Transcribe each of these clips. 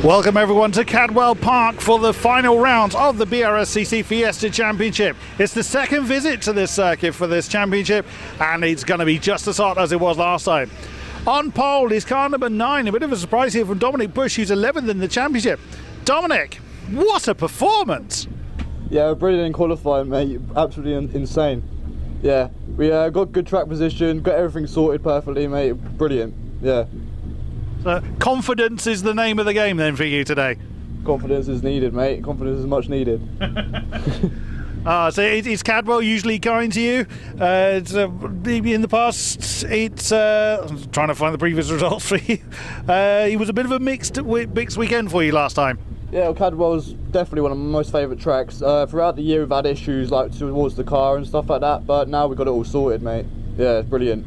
Welcome everyone to Cadwell Park for the final round of the BRSCC Fiesta Championship. It's the second visit to this circuit for this championship, and it's going to be just as hot as it was last time. On pole is car number 9, a bit of a surprise here from Dominic Bush, who's 11th in the championship. Dominic, what a performance! Yeah, brilliant in qualifying, mate. Absolutely insane. Yeah, we got good track position, got everything sorted perfectly, mate. Brilliant, yeah. So confidence is the name of the game then for you today? Confidence is needed, mate. Confidence is much needed. So is Cadwell usually kind to you? In the past, I'm trying to find the previous results for you. It was a bit of a mixed weekend for you last time. Yeah, well, Cadwell's definitely one of my most favourite tracks. Throughout the year we've had issues like towards the car and stuff like that, but now we've got it all sorted, mate. Yeah, it's brilliant.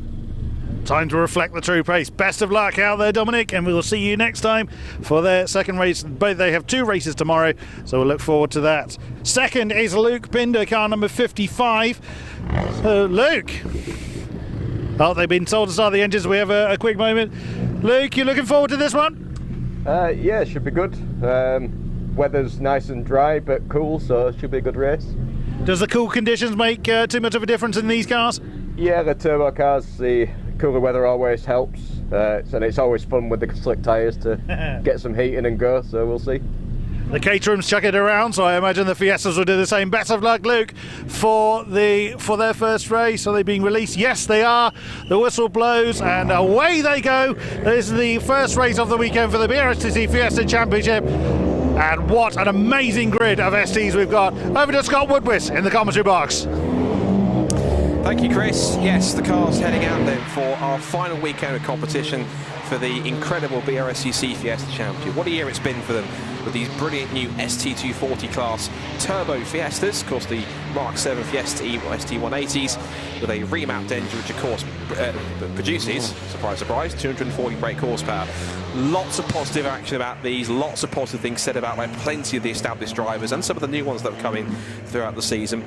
Time to reflect the true pace. Best of luck out there, Dominic, and we will see you next time for their second race. They have 2 races tomorrow, so we'll look forward to that. Second is Luke Pinder, car number 55. So, Luke. Oh, they've been told to start the engines. We have a quick moment. Luke, you looking forward to this one? Yeah, it should be good. Weather's nice and dry, but cool, so it should be a good race. Does the cool conditions make too much of a difference in these cars? Yeah, the turbo cars, the cooler weather always helps, and it's always fun with the slick tyres to get some heat in and go, so we'll see. The Caterhams chuck it around, so I imagine the Fiestas will do the same. Best of luck, Luke, for their first race. Are they being released? Yes, they are. The whistle blows, and away they go. This is the first race of the weekend for the BRSCC Fiesta Championship. And what an amazing grid of STs we've got. Over to Scott Woodward in the commentary box. Thank you, Chris. Yes, the car's heading out then for our final weekend of competition for the incredible BRSCC Fiesta Championship. What a year it's been for them with these brilliant new ST240 class turbo Fiestas, of course the Mark 7 Fiesta E ST180s with a remapped engine which of course produces, surprise surprise, 240 brake horsepower. Lots of positive action about these, lots of positive things said about by plenty of the established drivers and some of the new ones that have come in throughout the season.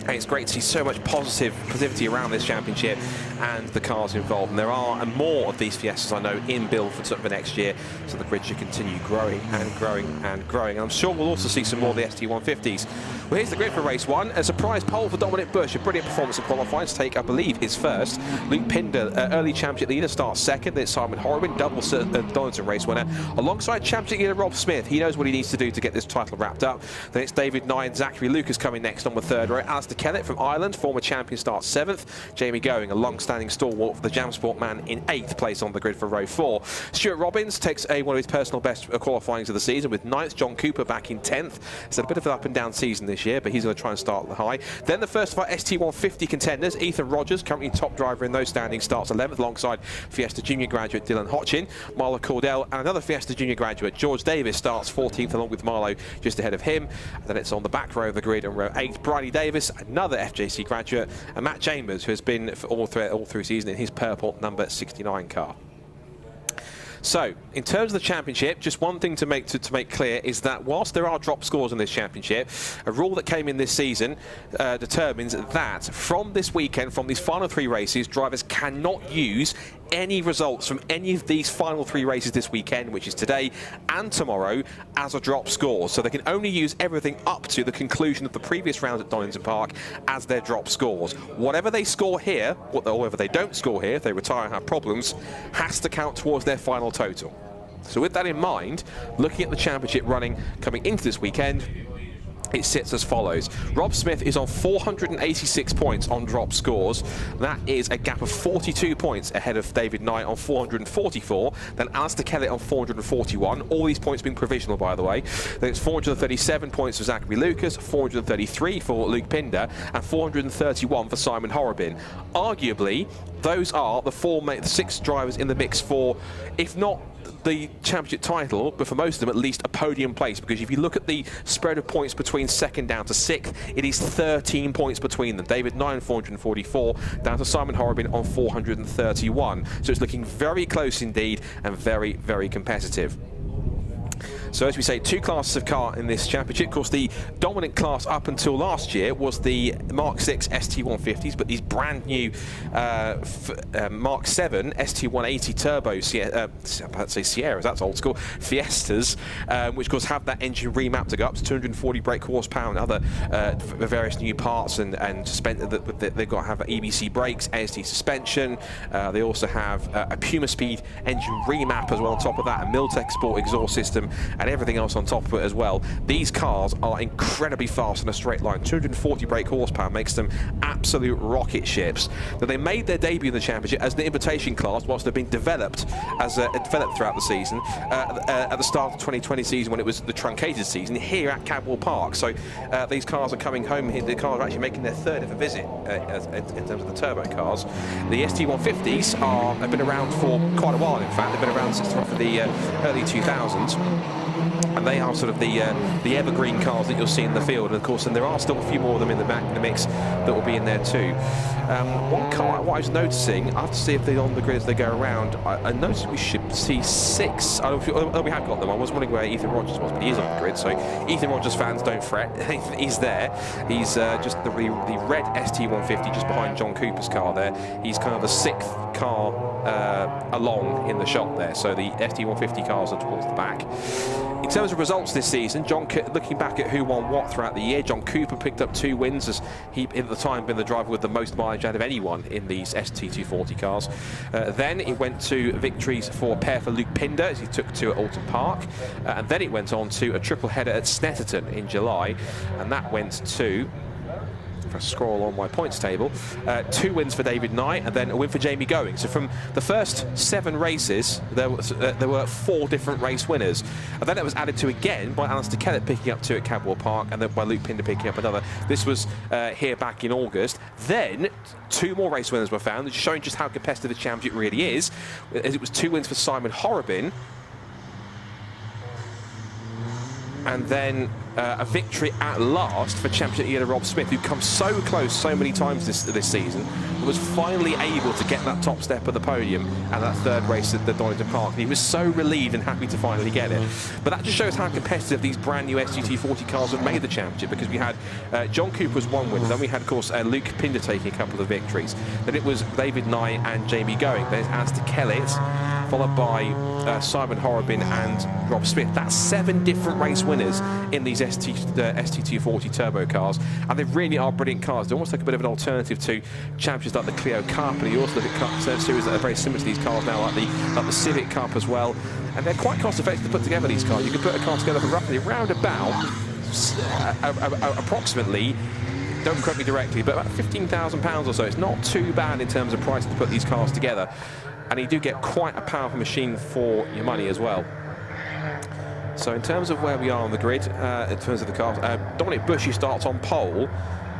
And it's great to see so much positivity around this championship and the cars involved. And there are more of these Fiestas, I know, in build for the next year, so the grid should continue growing and growing and growing. And I'm sure we'll also see some more of the ST150s. Well, here's the grid for race 1. A surprise pole for Dominic Bush. A brilliant performance in qualifying to take, I believe, his first. Luke Pinder, early championship leader, starts second. Then Simon Horwin, double Donington race winner. Alongside championship leader Rob Smith. He knows what he needs to do to get this title wrapped up. Then it's David Nye and Zachary Lucas coming next on the third row. Alistair Kellett from Ireland, former champion, starts 7th. Jamie Going, a long-standing stalwart for the Jam Sport man, in 8th place on the grid for row 4. Stuart Robbins takes one of his personal best qualifyings of the season with 9th. John Cooper back in 10th. It's had a bit of an up-and-down season this year, but he's going to try and start the high. Then the first of our ST150 contenders, Ethan Rodgers, currently top driver in those standings, starts 11th alongside Fiesta Junior graduate Dylan Hotchin. Marlo Cordell and another Fiesta Junior graduate, George Davis, starts 14th along with Marlo just ahead of him. And then it's on the back row of the grid on row 8, Bridie Davis, another FJC graduate, and Matt Chambers, who has been for all through season in his purple number 69 car. So, in terms of the championship, just one thing to make clear is that whilst there are drop scores in this championship, a rule that came in this season determines that from this weekend, from these final 3 races, drivers cannot use any results from any of these final 3 races this weekend, which is today and tomorrow, as a drop score. So they can only use everything up to the conclusion of the previous round at Donington Park as their drop scores. Whatever they score here, or whatever they don't score here, if they retire and have problems, has to count towards their final total. So with that in mind, looking at the championship running coming into this weekend, it sits as follows. Rob Smith is on 486 points on drop scores. That is a gap of 42 points ahead of David Knight on 444. Then Alistair Kellett on 441. All these points being provisional, by the way. Then it's 437 points for Zachary Lucas, 433 for Luke Pinder, and 431 for Simon Horrobin. Arguably, those are the 6 drivers in the mix for, if not the championship title, but for most of them at least a podium place, because if you look at the spread of points between 2nd down to 6th, it is 13 points between them. David Nye on 444 down to Simon Horrobin on 431. So it's looking very close indeed and very, very competitive. So as we say, 2 classes of car in this championship. Of course, the dominant class up until last year was the Mark 6 ST150s, but these brand new Mark 7 ST180 Turbo Sierras, that's old school, Fiestas, which of course have that engine remapped to go up to 240 brake horsepower and other various new parts, and they've got to have EBC brakes, AST suspension. They also have a Puma Speed engine remap as well on top of that, a Miltech Sport exhaust system, and everything else on top of it as well. These cars are incredibly fast in a straight line. 240 brake horsepower makes them absolute rocket ships. Now, they made their debut in the championship as the invitation class, whilst they've been developed throughout the season. At the start of the 2020 season, when it was the truncated season, here at Cadwell Park. So these cars are coming home here. The cars are actually making their 3rd ever visit in terms of the turbo cars. The ST150s have been around for quite a while. In fact, they've been around since the early 2000s. And they are sort of the evergreen cars that you'll see in the field. And of course, and there are still a few more of them in the mix that will be in there too. One car, what I was noticing, I have to see if they're on the grid as they go around. I noticed we should see 6. I don't know if we have got them. I was wondering where Ethan Rodgers was, but he is on the grid. So Ethan Rodgers fans, don't fret. He's there. He's just the red ST150 just behind John Cooper's car there. He's kind of the 6th car along in the shot there. So the ST150 cars are towards the back. In terms of results this season, looking back at who won what throughout the year, John Cooper picked up 2 wins, as he, at the time, been the driver with the most mileage out of anyone in these ST240 cars. Then it went to victories for Luke Pinder, as he took 2 at Alton Park. And then it went on to a triple header at Snetterton in July. And that went to, if I scroll on my points table, 2 wins for David Knight and then a win for Jamie Going. So from the first 7 races, there were 4 different race winners. And then it was added to again by Alistair Kellett picking up 2 at Cadwell Park, and then by Luke Pinder picking up another. This was here back in August. Then 2 more race winners were found, showing just how competitive the championship really is. It was 2 wins for Simon Horrobin, and then a victory at last for championship leader Rob Smith, who comes so close so many times this season, but was finally able to get that top step of the podium at that 3rd race at the Donington Park. And he was so relieved and happy to finally get it. But that just shows how competitive these brand new ST240 cars have made the championship, because we had John Cooper's 1 win, then we had, of course, Luke Pinder taking a couple of victories. Then it was David Knight and Jamie Going. There's Alistair Kellett, followed by Simon Horrobin and Rob Smith. That's 7 different race winners in these ST240 turbo cars, and they really are brilliant cars. They're almost like a bit of an alternative to champions like the Clio Cup, and you also look at series that are very similar to these cars now, like the Civic Cup as well. And they're quite cost effective to put together, these cars. You can put a car together for roughly around about approximately, don't quote me directly, but about £15,000 or so. It's not too bad in terms of price to put these cars together, and you do get quite a powerful machine for your money as well. So in terms of where we are on the grid, in terms of the cars, Dominic Bush, who starts on pole,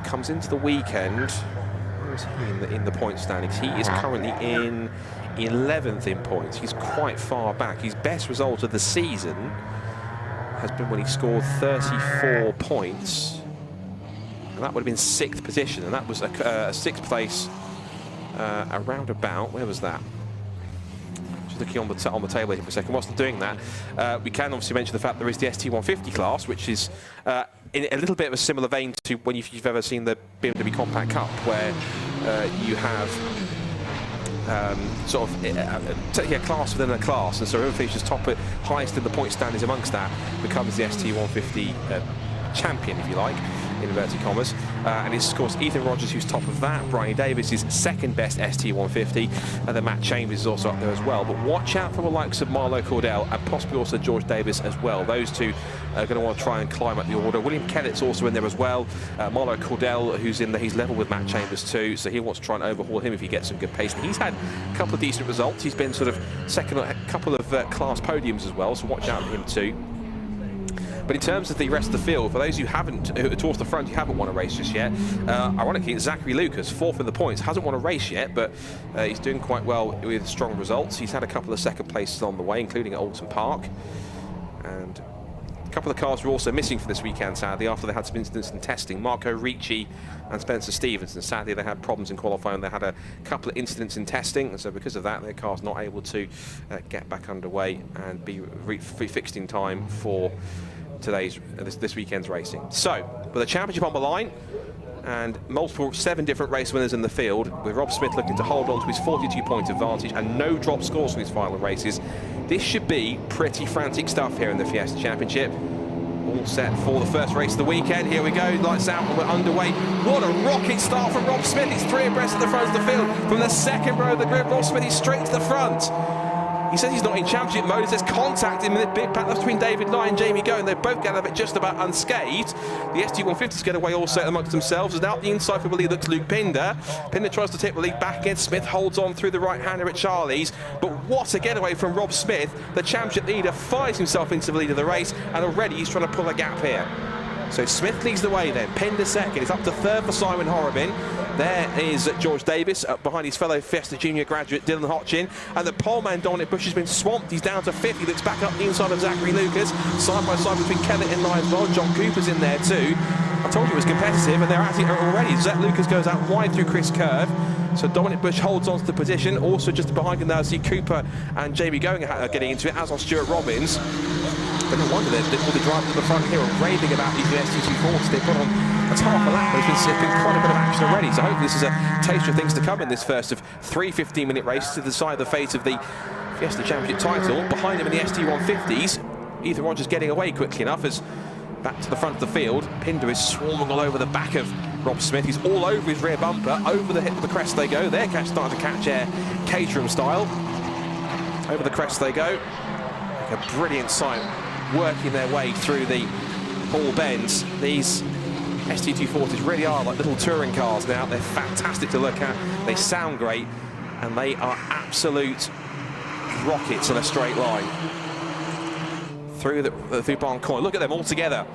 comes into the weekend. Where is he in the point standings? He is currently in 11th in points. He's quite far back. His best result of the season has been when he scored 34 points. And that would have been 6th position, and that was a 6th place around about, where was that? Looking on the table here for a second. Whilst I'm doing that, we can obviously mention the fact there is the ST150 class, which is in a little bit of a similar vein to when you've ever seen the BMW Compact Cup, where you have sort of a class within a class, and so whoever finishes highest in the point standings amongst that becomes the ST150 champion, if you like, in inverted commas. And it's, of course, Ethan Rodgers who's top of that. Bryony Davis is 2nd best ST150, and then Matt Chambers is also up there as well. But watch out for the likes of Marlo Cordell and possibly also George Davis as well. Those two are going to want to try and climb up the order. William Kellett's also in there as well. Marlo Cordell, who's in there, he's level with Matt Chambers too, so he wants to try and overhaul him if he gets some good pace. And he's had a couple of decent results. He's been sort of second on a couple of class podiums as well, so watch out for him too. But in terms of the rest of the field, for those who towards the front, who haven't won a race just yet, ironically, it's Zachary Lucas, 4th in the points, hasn't won a race yet, but he's doing quite well with strong results. He's had a couple of 2nd places on the way, including at Alton Park. And couple of cars were also missing for this weekend, sadly, after they had some incidents in testing. Marco Ricci and Spencer Stevenson. Sadly, they had problems in qualifying. They had a couple of incidents in testing, and so because of that, their car's not able to get back underway and be fixed in time for this weekend's racing. So, with the championship on the line, and 7 different race winners in the field, with Rob Smith looking to hold on to his 42-point advantage and no drop scores for his final races, this should be pretty frantic stuff here in the Fiesta Championship. All set for the first race of the weekend. Here we go, lights out and we're underway. What a rocket start from Rob Smith. He's 3 abreast at the front of the field. From the second row of the grid, Rob Smith is straight to the front. He says he's not in championship mode. There's contact in the big battle between David Knight and Jamie Goh, and they both get out of it just about unscathed. The ST150s get away all set amongst themselves, and out the inside for the lead looks Luke Pinder. Pinder tries to take the lead back again. Smith holds on through the right-hander at Charlie's, but what a getaway from Rob Smith. The championship leader fires himself into the lead of the race, and already he's trying to pull a gap here. So Smith leads the way then. Pinder second. It's up to third for Simon Horobin. There is George Davis up behind his fellow Fiesta Junior graduate Dylan Hotchin. And the poleman Dominic Bush has been swamped. He's down to 5th. He looks back up the inside of Zachary Lucas. Side by side between Kellett and Nye as well. John Cooper's in there too. I told you it was competitive, and they're at it already. Zach Lucas goes out wide through Chris Curve. So Dominic Bush holds on to the position. Also just behind him now, see Cooper and Jamie Going are getting into it, as on Stuart Robbins. But no wonder all the drivers at the front here are raving about these ST240s. They put on a half a lap. There's been quite a bit of action already. So hopefully this is a taste of things to come in this first of 3 15-minute races to decide the fate of the Fiesta Championship title. Behind him in the ST150s, Ethan Rodgers getting away quickly enough as back to the front of the field. Pinder is swarming all over the back of Rob Smith. He's all over his rear bumper. Over the hip of the crest they go. They're starting to catch air, Caterham style. Over the crest they go. Like a brilliant sight, working their way through the Hall bends. These ST240s really are like little touring cars now. They're fantastic to look at. They sound great, and they are absolute rockets in a straight line through through Barn Corner. Look at them all together.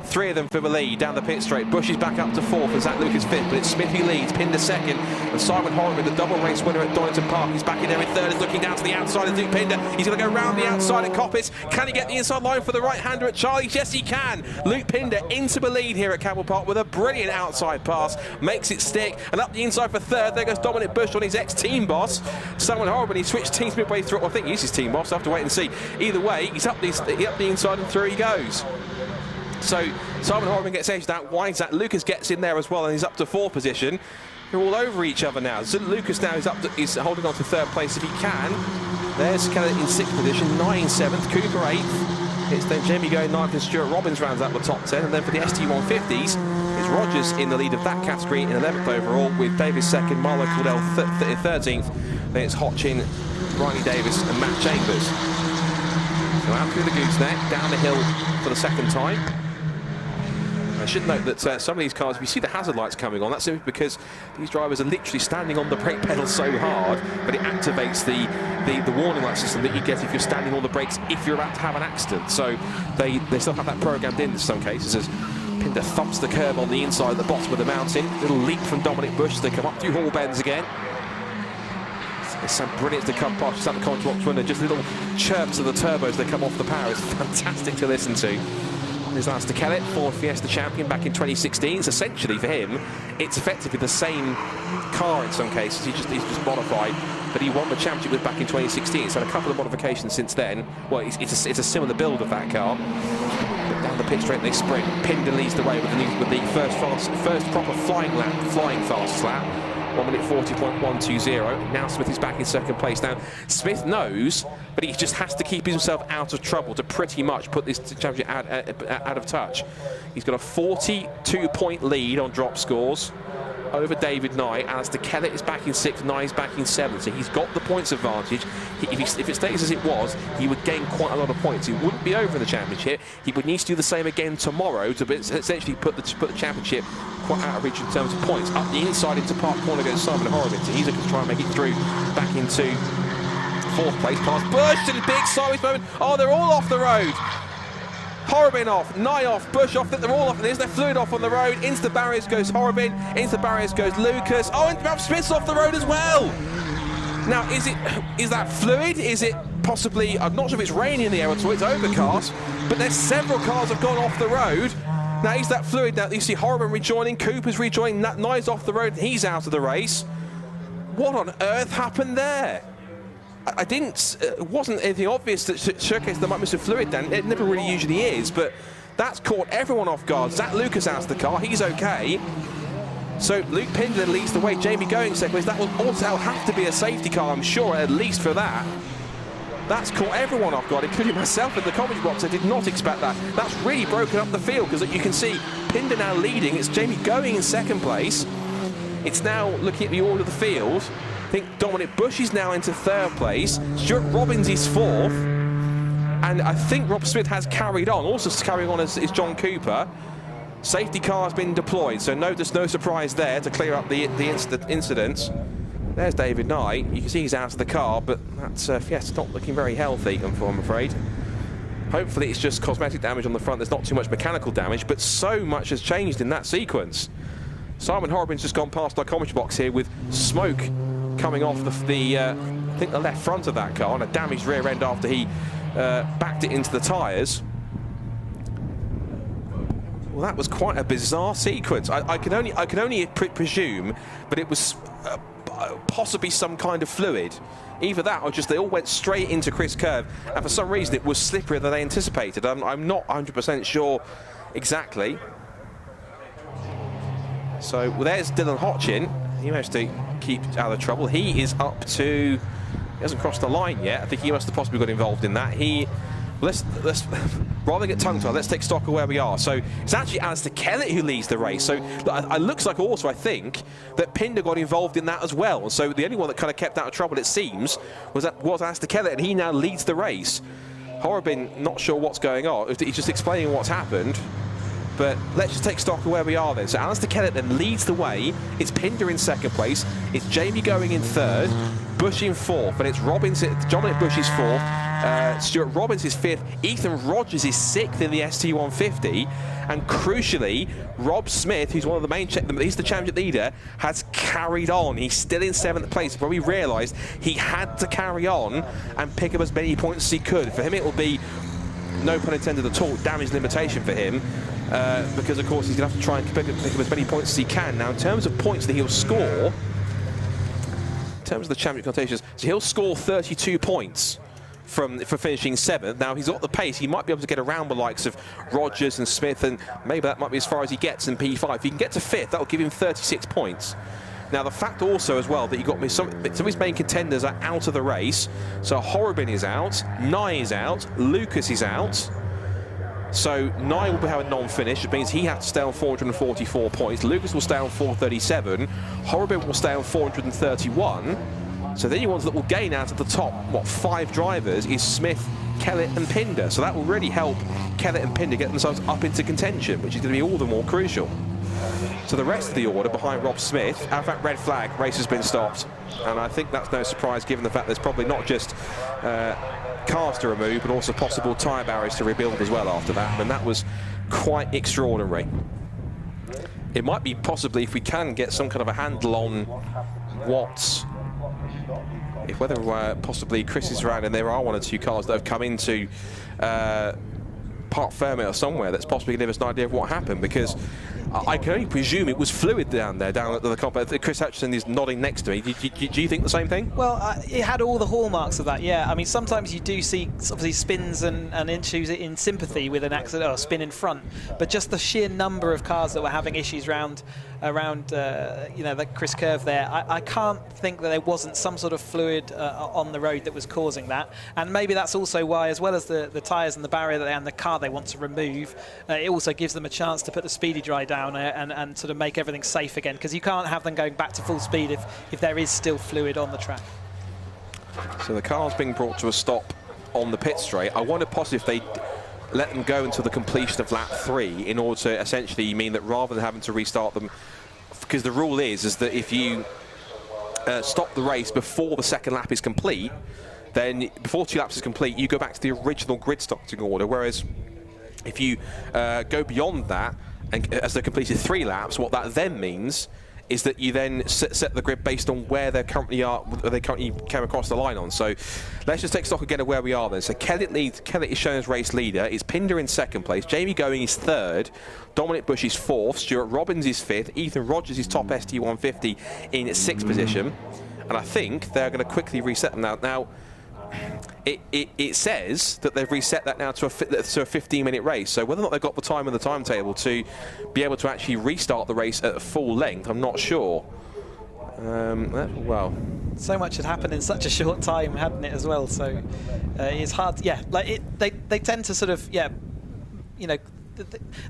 3 of them for the lead down the pit straight. Bush is back up to 4th and Zach Lucas 5th, but it's Smith who leads, Pinder 2nd, and Simon Horobin, the double race winner at Donington Park. He's back in there in 3rd, is looking down to the outside of Luke Pinder. He's going to go round the outside at Coppice. Can he get the inside line for the right-hander at Charlie? Yes, he can. Luke Pinder into the lead here at Cadwell Park with a brilliant outside pass, makes it stick, and up the inside for 3rd. There goes Dominic Bush on his ex-team boss. Simon Horobin, he switched teams midway through. Well, I think he's his team boss. I'll have to wait and see. Either way, he's up the inside and through he goes. So Simon Horobin gets edged out wide. Zach Lucas gets in there as well, and he's up to 4th position. They're all over each other now. So Lucas now is holding on to 3rd place if he can. There's Kellett in 6th position, 9 7th, Cooper 8th. It's then Jamie Goh 9th and Stuart Robbins rounds out the top 10. And then for the ST150s, it's Rodgers in the lead of that category in 11th overall, with Davis 2nd, Marlo Cordell 13th. Then it's Hotchin, Riley Davis and Matt Chambers. So out through the gooseneck, down the hill for the 2nd time. I should note that some of these cars, if you see the hazard lights coming on, that's simply because these drivers are literally standing on the brake pedal so hard, but it activates the warning light system that you get if you're standing on the brakes if you're about to have an accident. So they still have that programmed in some cases as Pinder thumps the curb on the inside at the bottom of the mountain. Little leap from Dominic Bush as they come up through Hall bends again. There's some brilliance to come past just at the control box window. Just little chirps of the turbos that come off the power. It's fantastic to listen to. His last to Kellett, 4th Fiesta champion back in 2016. It's essentially for him, it's effectively the same car in some cases. He's just modified, but he won the championship with back in 2016. It's had a couple of modifications since then. Well, it's a similar build of that car. But down the pit straight they sprint. Pinder leads the way with the first proper flying fast lap. 1 minute 40.120. Now Smith is back in 2nd place. Now Smith knows, but he just has to keep himself out of trouble to pretty much put this championship out of touch. He's got a 42-point lead on drop scores over David Knight. Alistair Kellett is back in 6th, Knight is back in 7th, so he's got the points advantage. If it stays as it was, he would gain quite a lot of points. He wouldn't be over in the championship. He would need to do the same again tomorrow to essentially put the championship quite out of reach in terms of points. Up the inside into Park Corner goes Simon Horobin, so he's going to try and make it through back into 4th place past Bush, and big sideways moment. Oh, they're all off the road. Horobin off, Nye off, Bush off, they're all off. There's their fluid off on the road. Into the barriers goes Horobin, into the barriers goes Lucas. Oh, and Rob Smith's off the road as well. Now, is that fluid? Is it possibly, I'm not sure if it's raining in the area at all, it's overcast, but there's several cars have gone off the road. Now he's that fluid now. You see Horriban rejoining, Cooper's rejoining, that Nye's off the road, and he's out of the race. What on earth happened there? It wasn't anything obvious that showcased there might be some fluid then. It never really usually is, but that's caught everyone off guard. Zach Lucas out of the car, he's okay. So Luke Pinder leads the way, Jamie going second place. That will also have to be a safety car, I'm sure, at least for that. That's caught everyone off guard, including myself in the commentary box. I did not expect that. That's really broken up the field, because you can see Pinder now leading. It's Jamie going in second place. It's now looking at the order of the field. I think Dominic Bush is now into third place. Stuart Robbins is fourth. And I think Rob Smith has carried on. Also carrying on is John Cooper. Safety car has been deployed, so there's no surprise there to clear up the incidents. There's David Nye. You can see he's out of the car, but that's Fiesta not looking very healthy, I'm afraid. Hopefully it's just cosmetic damage on the front. There's not too much mechanical damage, but so much has changed in that sequence. Simon Horriban's just gone past our commentary box here with smoke coming off I think the left front of that car, and a damaged rear end after he backed it into the tyres. Well, that was quite a bizarre sequence. I can only presume that it was possibly some kind of fluid. Either that or just they all went straight into Chris Curve, and for some reason it was slipperier than they anticipated. I'm not 100% sure exactly. So well, there's Dylan Hotchin. He managed to keep out of trouble. He is up to... He hasn't crossed the line yet. I think he must have possibly got involved in that. Let's rather than get tongue-tied, let's take stock of where we are. So it's actually Alistair Kellett who leads the race. So it looks like also, I think, that Pinder got involved in that as well. So the only one that kind of kept out of trouble, it seems, was Alistair Kellett, and he now leads the race. Horriban, not sure what's going on. He's just explaining what's happened. But let's just take stock of where we are then. So Alistair Kellett then leads the way. It's Pinder in second place. It's Jamie going in third. Bush in fourth. And it's Dominic Bush is fourth. Stuart Robbins is fifth. Ethan Rodgers is sixth in the ST150. And crucially, Rob Smith, who's one of the main, he's the championship leader, has carried on. He's still in seventh place. He probably realised he had to carry on and pick up as many points as he could. For him, it will be, no pun intended at all, damage limitation for him. Because of course he's going to have to try and pick up as many points as he can. Now in terms of points that he'll score, in terms of the championship connotations, so he'll score 32 points for finishing seventh. Now he's got the pace, he might be able to get around the likes of Rodgers and Smith, and maybe that might be as far as he gets in P5. If he can get to fifth, that'll give him 36 points. Now the fact also as well that you've got some of his main contenders are out of the race. So Horriban is out, Nye is out, Lucas is out. So Nye will have a non-finish, which means he has to stay on 444 points. Lucas will stay on 437. Horriban will stay on 431. So the only ones that will gain out of the top, 5 drivers is Smith, Kellett and Pinder. So that will really help Kellett and Pinder get themselves up into contention, which is going to be all the more crucial. So the rest of the order behind Rob Smith, in fact, red flag, race has been stopped. And I think that's no surprise given the fact there's probably not just cars to remove, but also possible tyre barriers to rebuild as well after that. And that was quite extraordinary. It might be possibly, if we can get some kind of a handle on whether possibly Chris is around and there are 1 or 2 cars that have come into Parc Fermé or somewhere that's possibly going to give us an idea of what happened, because I can only presume it was fluid down at the compound. Chris Hutchison is nodding next to me. Do you think the same thing? Well, it had all the hallmarks of that, yeah. I mean, sometimes you do see obviously spins and issues in sympathy with an accident or a spin in front, but just the sheer number of cars that were having issues around the Chris Curve there, I can't think that there wasn't some sort of fluid on the road that was causing that. And maybe that's also why, as well as the tyres and the barrier and the car they want to remove, it also gives them a chance to put the speedy dry down and sort of make everything safe again, because you can't have them going back to full speed if there is still fluid on the track. So the car's being brought to a stop on the pit straight. I wonder possibly if they let them go until the completion of lap 3 in order to essentially mean that rather than having to restart them, because the rule is that if you stop the race before the second lap is complete, then before 2 laps is complete, you go back to the original grid starting order, whereas if you go beyond that, and as they completed 3 laps, what that then means is that you then set the grid based on where they currently came across the line on. So let's just take stock again of where we are then. So Kellett is shown as race leader. It's Pinder in second place. Jamie Going is third. Dominic Bush is fourth. Stuart Robbins is fifth. Ethan Rodgers is top ST150 in sixth position. And I think they're going to quickly reset them now. Now, it says that they've reset that now to a 15-minute race. So whether or not they've got the time on the timetable to be able to actually restart the race at full length, I'm not sure. Well, so much had happened in such a short time, hadn't it, as well? So it's hard. Yeah, like they tend to sort of, yeah, you know,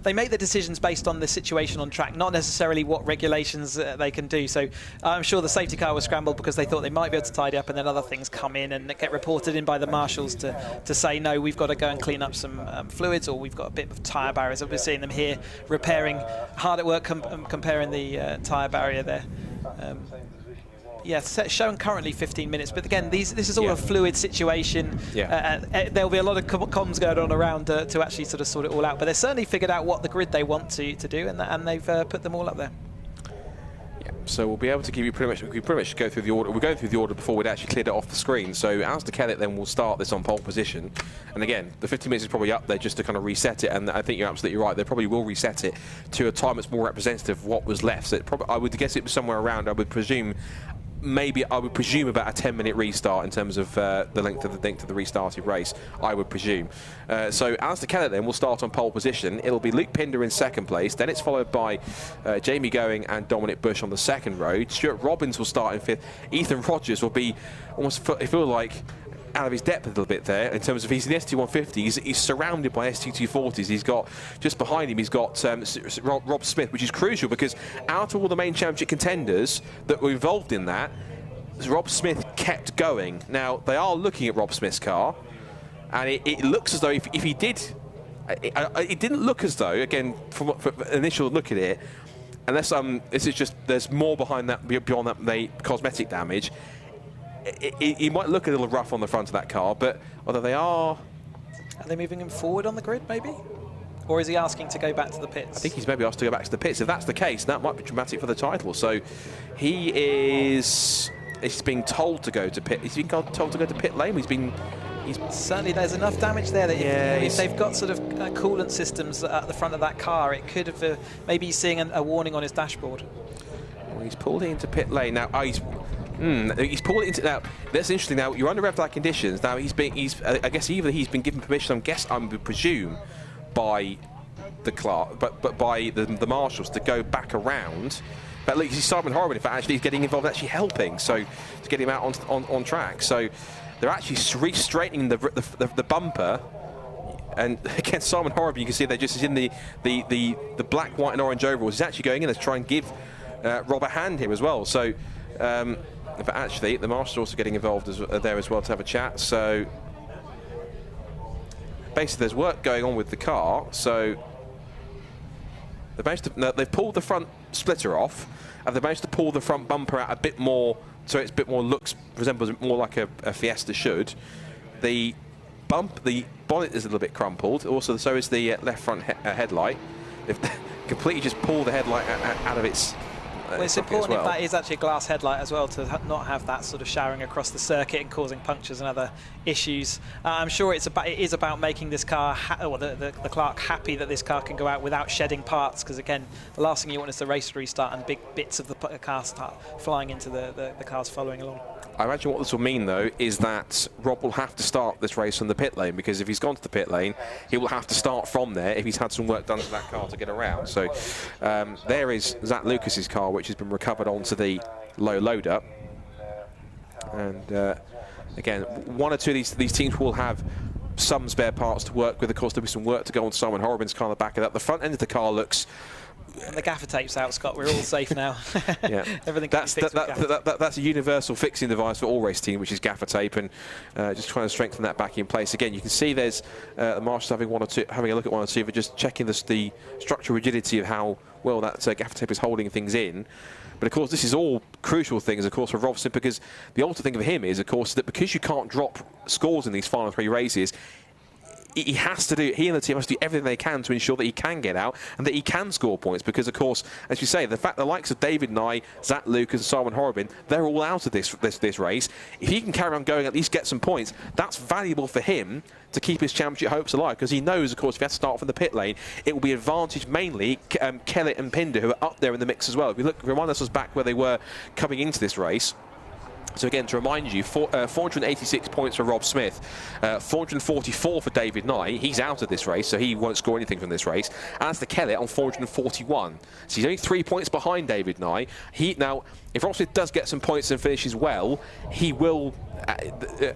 they make the decisions based on the situation on track, not necessarily what regulations they can do. So I'm sure the safety car was scrambled because they thought they might be able to tidy up, and then other things come in and get reported in by the marshals to say, no, we've got to go and clean up some fluids, or we've got a bit of tyre barriers. We're seeing them here repairing, hard at work comparing the tyre barrier there. Yeah, shown currently 15 minutes, but again, this is all a fluid situation. There'll be a lot of comms going on around to actually sort of sort it all out, but they've certainly figured out what the grid they want to do, and they've put them all up there. Yeah, so we'll be able to give you we pretty much go through the order. We're going through the order before we'd actually cleared it off the screen. So Alistair Kellett then will start this on pole position, and again, the 15 minutes is probably up there just to kind of reset it, and I think you're absolutely right. They probably will reset it to a time that's more representative of what was left. So I would guess it was somewhere around, I would presume, about a 10-minute restart in terms of the length of the restarted race, I would presume. So Alistair Kellett then will start on pole position. It'll be Luke Pinder in second place. Then it's followed by Jamie Going and Dominic Bush on the second row. Stuart Robbins will start in fifth. Ethan Rodgers will be almost, I feel like, out of his depth a little bit there in terms of he's in the ST150. He's surrounded by ST240s. He's got, just behind him, he's got Rob Smith, which is crucial because out of all the main championship contenders that were involved in that, Rob Smith kept going. Now, they are looking at Rob Smith's car, and it looks as though if he did, it didn't look as though, again, from initial look at it, unless this is just, there's more behind that, beyond that cosmetic damage. It might look a little rough on the front of that car, but although they are they moving him forward on the grid, maybe? Or is he asking to go back to the pits? I think he's maybe asked to go back to the pits. If that's the case, that might be dramatic for the title. So he's being told to go to pit. He's been told to go to pit lane. He's certainly, there's enough damage there that if they've got sort of coolant systems at the front of that car, it could have maybe he's seeing a warning on his dashboard. Well, he's pulled it into pit lane now. He's pulled it into now. That's interesting. Now you're under rev flag conditions. Now I guess either he's been given permission. I would presume by the clerk, but by the marshals to go back around. But at least Simon Horwin, in fact, actually is getting involved, actually helping, so to get him out on track. So they're actually straightening the bumper. And again, Simon Horwin, you can see they're just in the black, white, and orange overalls. He's actually going in to try and give Rob a hand here as well. So. But actually, the marshals are also getting involved there as well to have a chat. So basically, there's work going on with the car. So they've pulled the front splitter off, and they've managed to pull the front bumper out a bit more, so it's a bit more resembles more like a Fiesta should. The bonnet is a little bit crumpled. Also, so is the left front headlight. They've completely just pulled the headlight out of its. Well, it's important if that is actually a glass headlight as well, to not have that sort of showering across the circuit and causing punctures and other issues. I'm sure it is about making this car, or the clerk, happy that this car can go out without shedding parts, because again, the last thing you want is the race to restart and big bits of the car start flying into the cars following along. I imagine what this will mean, though, is that Rob will have to start this race from the pit lane, because if he's gone to the pit lane, he will have to start from there if he's had some work done to that car to get around. So there is Zach Lucas's car, which has been recovered onto the low loader. And again, one or two of these teams will have some spare parts to work with. Of course, there'll be some work to go on Simon Horwin's car on the back of that. The front end of the car looks... And the gaffer tape's out, Scott. We're all safe now. Yeah, everything. That's a universal fixing device for all race teams, which is gaffer tape, and just trying to strengthen that back in place. Again, you can see there's the marshals having a look at one or two, but just checking the structural rigidity of how well that gaffer tape is holding things in. But of course, this is all crucial things, of course, for Robson, because the ultimate thing for him is, of course, that because you can't drop scores in these final three races, he has to do, he and the team has to do everything they can to ensure that he can get out and that he can score points, because of course, as you say, the fact the likes of David Nye, Zach Lucas and Simon Horobin, they're all out of this race. If he can carry on going, at least get some points, that's valuable for him to keep his championship hopes alive, because he knows, of course, if he has to start from the pit lane, it will be advantage mainly Kellett and Pinder, who are up there in the mix as well. If we look, remind us back where they were coming into this race. So again, to remind you, 486 points for Rob Smith, 444 for David Nye. He's out of this race, so he won't score anything from this race. As for Kellett on 441. So he's only 3 points behind David Nye. Now, if Rob Smith does get some points and finishes well, he will,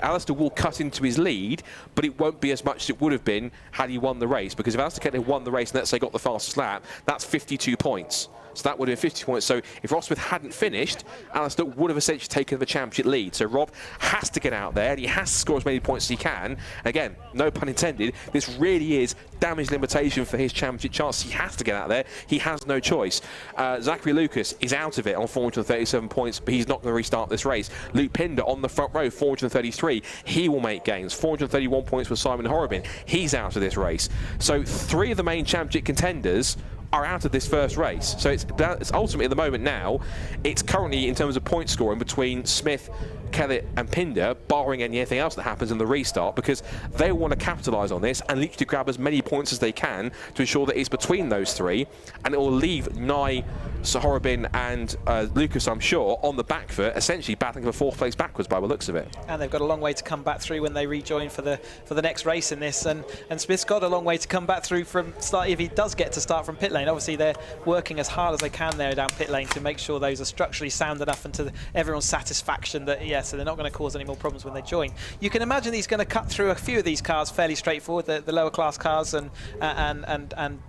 Alistair will cut into his lead, but it won't be as much as it would have been had he won the race, because if Alistair Kellett won the race and let's say got the fastest lap, that's 52 points. So that would have been 50 points. So if Rob Smith hadn't finished, Alistair would have essentially taken the championship lead. So Rob has to get out there, and he has to score as many points as he can. Again, no pun intended, this really is damage limitation for his championship chance. He has to get out there. He has no choice. Zachary Lucas is out of it on 437 points, but he's not going to restart this race. Luke Pinder on the front row, 433. He will make gains. 431 points for Simon Horobin. He's out of this race. So 3 of the main championship contenders are out of this first race. So it's ultimately at the moment now, it's currently in terms of point scoring between Smith, Kellett and Pinder, barring anything else that happens in the restart, because they want to capitalise on this and literally grab as many points as they can to ensure that it's between those 3, and it will leave Nye, Horobin and Lucas, I'm sure, on the back foot, essentially battling for 4th place backwards by the looks of it. And they've got a long way to come back through when they rejoin for the next race in this, and Smith's got a long way to come back through from start if he does get to start from pit lane. Obviously they're working as hard as they can there down pit lane to make sure those are structurally sound enough and to everyone's satisfaction that so they're not going to cause any more problems when they join. You can imagine he's going to cut through a few of these cars fairly straightforward, the lower class cars, and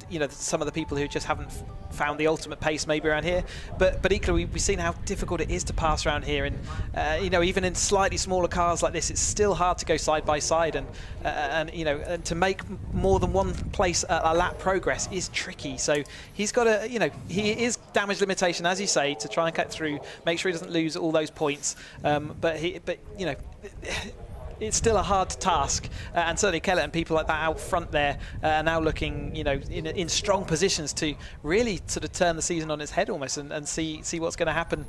you know, some of the people who just haven't found the ultimate pace maybe around here, but equally we've seen how difficult it is to pass around here, and you know, even in slightly smaller cars like this, it's still hard to go side by side, and you know, and to make more than one place a lap progress is tricky. So he's got to, you know, he is damage limitation, as you say, to try and cut through, make sure he doesn't lose all those points, but you know, it's still a hard task, and certainly Kellett and people like that out front there are now looking, you know, in strong positions to really sort of turn the season on its head almost, and see what's going to happen,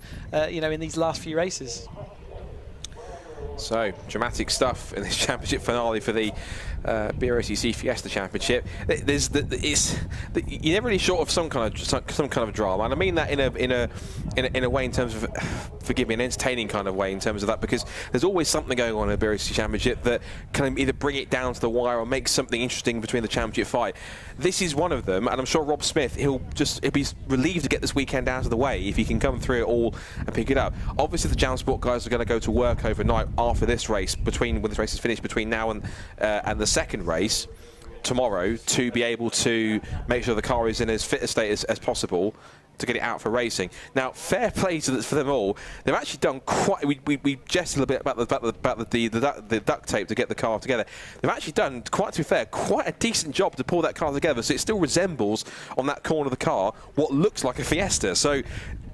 you know, in these last few races. So dramatic stuff in this championship finale for the BRSCC Fiesta Championship. You're never really short of some kind of drama, and I mean that in a way, in terms of, forgive me, an entertaining kind of way in terms of that, because there's always something going on in the BRSCC Championship that can either bring it down to the wire or make something interesting between the championship fight. This is one of them, and I'm sure Rob Smith, he'll be relieved to get this weekend out of the way if he can come through it all and pick it up. Obviously the Jam Sport guys are going to go to work overnight after this race, when this race is finished, between now and the second race tomorrow, to be able to make sure the car is in as fit a state as possible to get it out for racing. Now, fair play for them all. They've actually done quite. We jested a little bit about the duct tape to get the car together. They've actually done, quite to be fair, quite a decent job to pull that car together. So it still resembles on that corner of the car what looks like a Fiesta. So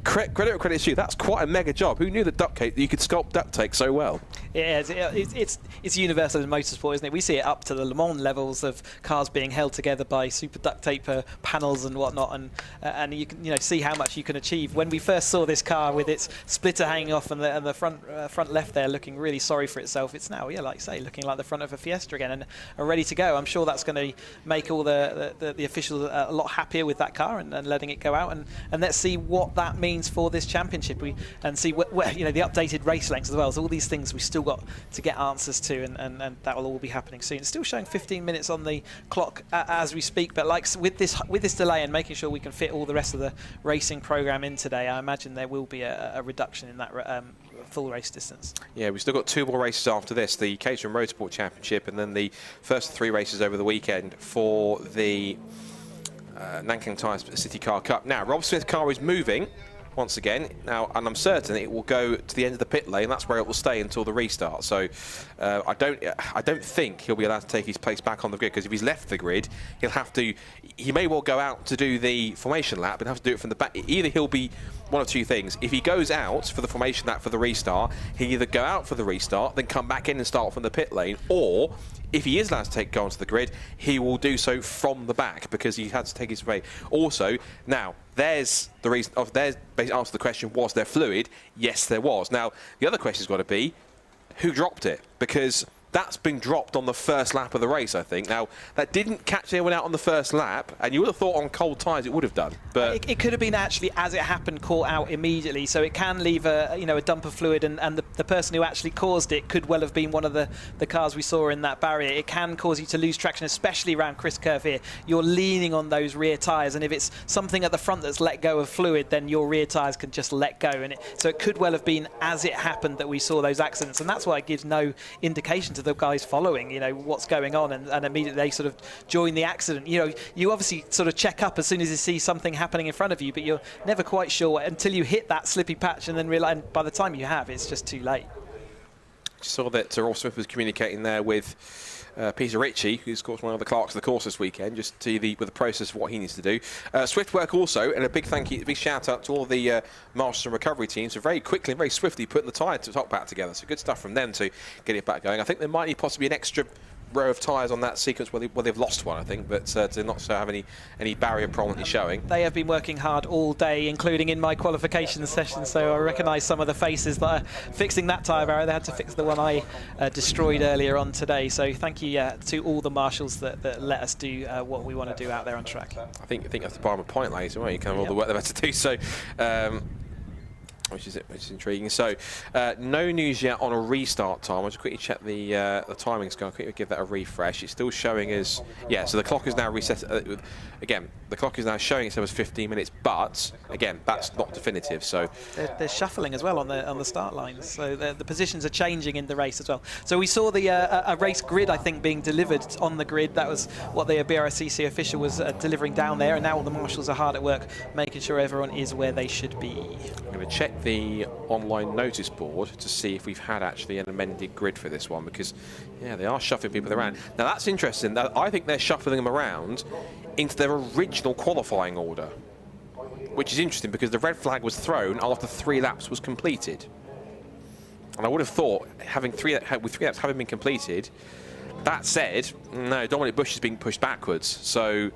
credit to you. That's quite a mega job. Who knew that you could sculpt duct tape so well? Yeah, it's universal in motorsport, isn't it? We see it up to the Le Mans levels of cars being held together by super duct tape panels and whatnot, and you can, you know, see how much you can achieve. When we first saw this car with its splitter hanging off and the front left there looking really sorry for itself, it's now, yeah, like you say, looking like the front of a Fiesta again and ready to go. I'm sure that's going to make all the officials a lot happier with that car and letting it go out, and let's see what that means for this championship, and see where, you know, the updated race lengths as well. So all these things we still got to get answers to, and that will all be happening soon. It's still showing 15 minutes on the clock as we speak, but like with this delay and making sure we can fit all the rest of the racing program in today, I imagine there will be a reduction in that full race distance. Yeah, we've still got 2 more races after this, the Caterham Motorsport Championship, and then the first 3 races over the weekend for the Nanking Tyre City Car Cup. Now, Rob Smith's car is moving once again now, and I'm certain it will go to the end of the pit lane. That's where it will stay until the restart. So I don't think he'll be allowed to take his place back on the grid, because if he's left the grid, he may well go out to do the formation lap and have to do it from the back. Either he'll be one of 2 things. If he goes out for the formation lap for the restart, he'll either go out for the restart, then come back in and start from the pit lane, or if he is allowed to go onto the grid, he will do so from the back because he had to take his way. Also, now, there's the reason. There's basically answer to the question: was there fluid? Yes, there was. Now, the other question's got to be, who dropped it? Because that's been dropped on the first lap of the race, I think. Now, that didn't catch anyone out on the first lap, and you would have thought on cold tyres it would have done. But it could have been actually, as it happened, caught out immediately. So it can leave a dump of fluid, and the person who actually caused it could well have been one of the cars we saw in that barrier. It can cause you to lose traction, especially around Chris Curve here. You're leaning on those rear tyres, and if it's something at the front that's let go of fluid, then your rear tyres can just let go. So it could well have been as it happened that we saw those accidents, and that's why it gives no indication to the guys following, what's going on, and immediately they sort of join the accident. You obviously sort of check up as soon as you see something happening in front of you, but you're never quite sure until you hit that slippy patch and then realise by the time you have, it's just too late. Saw that Ross Smith was communicating there with Peter Ritchie, who's of course one of the clerks of the course this weekend, just to with the process of what he needs to do. Swift work also, and a big thank you, big shout out to all the marshals and recovery teams for very quickly and very swiftly putting the tyre top back together. So good stuff from them to get it back going. I think there might need possibly an extra row of tyres on that sequence where they've lost one, I think, but to not have any barrier prominently showing. They have been working hard all day, including in my qualification session, so I recognise some of the faces that are fixing that tyre barrier. They had to fix the one I destroyed earlier on today, so thank you to all the marshals that let us do what we want to do out there on track. I think you have to buy them a pint later, won't you? Kind of all the work they've had to do, so which is intriguing. So, no news yet on a restart time. I'll just quickly check the timings. Go quickly give that a refresh. It's still showing as so the clock is now reset. Again, the clock is now showing itself as 15 minutes, but again, that's not definitive. So they're shuffling as well on the start lines. So the positions are changing in the race as well. So we saw the a race grid, I think, being delivered on the grid. That was what the BRSCC official was delivering down there, and now all the marshals are hard at work making sure everyone is where they should be. I'm going to check the online notice board to see if we've had actually an amended grid for this one, because they are shuffling people around. Now that's interesting. I think they're shuffling them around into their original qualifying order, which is interesting because the red flag was thrown after 3 laps was completed, and I would have thought with 3 laps having been completed. That said, no, Dominic Bush is being pushed backwards, so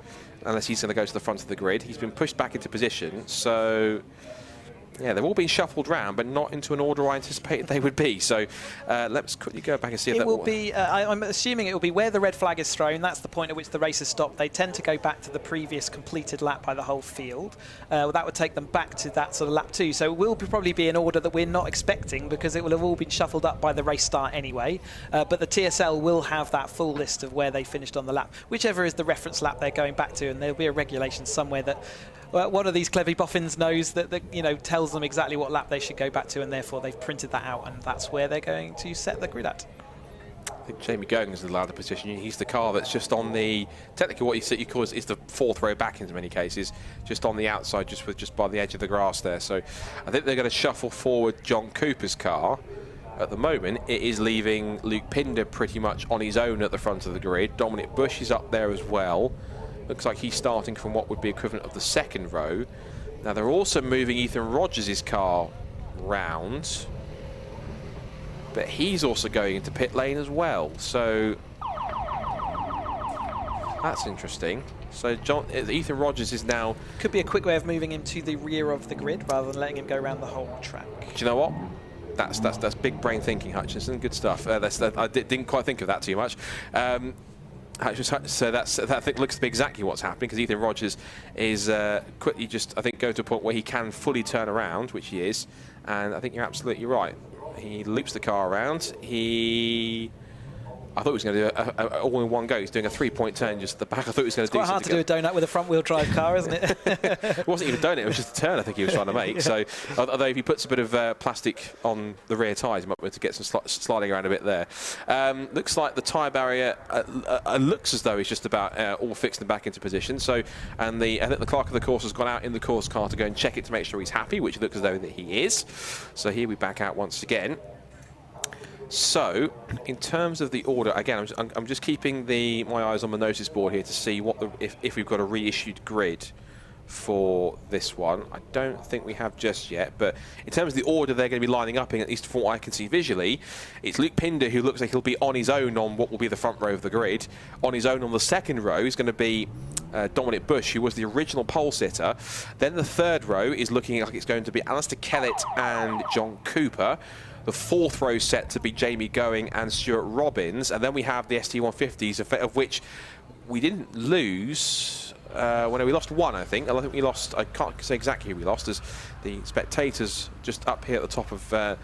unless he's going to go to the front of the grid, he's been pushed back into position. So yeah, they've all been shuffled round, but not into an order I anticipated they would be. So let's quickly go back and see if it will be. I'm assuming it will be where the red flag is thrown. That's the point at which the race has stopped. They tend to go back to the previous completed lap by the whole field. That would take them back to that sort of lap 2. So it will probably be an order that we're not expecting, because it will have all been shuffled up by the race start anyway. But the TSL will have that full list of where they finished on the lap, whichever is the reference lap they're going back to, and there'll be a regulation somewhere that one of these clever boffins knows that tells them exactly what lap they should go back to, and therefore they've printed that out, and that's where they're going to set the grid at. I think Jamie Gogan is the ladder position. He's the car that's just on the, technically what you call is the 4th row back in many cases, just on the outside, just by the edge of the grass there. So I think they're going to shuffle forward John Cooper's car. At the moment, it is leaving Luke Pinder pretty much on his own at the front of the grid. Dominic Bush is up there as well. Looks like he's starting from what would be equivalent of the 2nd row. Now they're also moving Ethan Rodgers' car round, but he's also going into pit lane as well. So that's interesting. So Ethan Rodgers is now... Could be a quick way of moving him to the rear of the grid rather than letting him go around the whole track. Do you know what? That's big brain thinking, Hutchinson. Good stuff. I didn't quite think of that too much. So that I think looks to be exactly what's happening, because Ethan Rodgers is quickly just, I think, go to a point where he can fully turn around, which he is, and I think you're absolutely right. He loops the car around. I thought he was going to do all in one go. He's doing a 3-point turn just at the back. I thought he was going to do quite hard to do a donut with a front-wheel drive car, isn't it? It wasn't even a donut, it was just a turn I think he was trying to make. So, although if he puts a bit of plastic on the rear tyres, he might be able to get some sliding around a bit there. Looks like the tyre barrier looks as though it's just about all fixed and back into position. So, and I think the clerk of the course has gone out in the course car to go and check it to make sure he's happy, which looks as though that he is. So here we back out once again. So, in terms of the order, again, I'm just keeping my eyes on the notice board here to see if we've got a reissued grid for this one. I don't think we have just yet, but in terms of the order they're going to be lining up in, at least from what I can see visually, it's Luke Pinder, who looks like he'll be on his own on what will be the front row of the grid. On his own on the second row is going to be Dominic Bush, who was the original pole sitter. Then the third row is looking like it's going to be Alistair Kellett and John Cooper. The fourth row set to be Jamie Going and Stuart Robbins. And then we have the ST150s, of which we didn't lose. When we lost one, I think. I think we lost, I can't say exactly who we lost, as the spectators just up here at the top of the